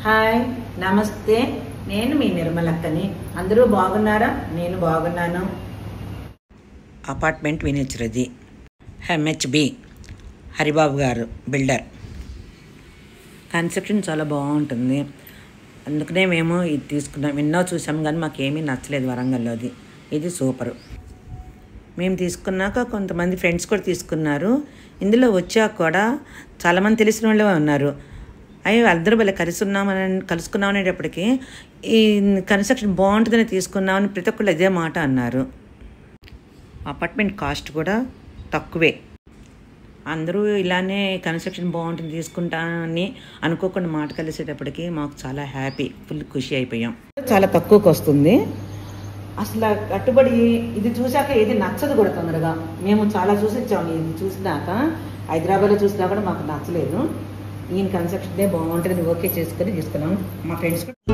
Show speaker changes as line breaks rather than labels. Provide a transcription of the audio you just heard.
Hi నమస్తే, నేను మీ నిర్మలక్కని. అందరూ బాగున్నారా? నేను బాగున్నాను.
అపార్ట్మెంట్ వినిచిరది. ఎంహెచ్బి హరిబాబు గారు బిల్డర్. కన్స్ట్రక్షన్ చాలా బాగుంటుంది, అందుకనే మేము ఇది తీసుకున్నాం. ఎన్నో చూసాం కానీ మాకేమీ నచ్చలేదు వరంగల్లోది. ఇది సూపరు. మేము తీసుకున్నాక కొంతమంది ఫ్రెండ్స్ కూడా తీసుకున్నారు. ఇందులో వచ్చాక కూడా చాలామంది తెలిసిన వాళ్ళే ఉన్నారు. అయ్యో అందరూ భలే కలుసుకున్నాం అనేటప్పటికీ ఈ కన్స్ట్రక్షన్ బాగుంటుందని తీసుకున్నామని ప్రతి ఒక్కళ్ళు ఇదే మాట అన్నారు. అపార్ట్మెంట్ కాస్ట్ కూడా తక్కువే. అందరూ ఇలానే కన్స్ట్రక్షన్ బాగుంటుంది తీసుకుంటానని అనుకోకుండా మాట కలిసేటప్పటికి మాకు చాలా హ్యాపీ, ఫుల్ ఖుషి అయిపోయాం. చాలా తక్కువకి వస్తుంది. అసలు కట్టుబడి ఇది చూశాక ఏది నచ్చదు కూడా తొందరగా. మేము చాలా చూసి ఇచ్చాము. ఇది చూసినాక హైదరాబాద్లో చూసినా కూడా మాకు నచ్చలేదు. ఈయన కన్స్ట్రక్షన్ బాగుంటుంది ఓకే చేసుకొని తీసుకున్నాం. మా ఫ్రెండ్స్ కూడా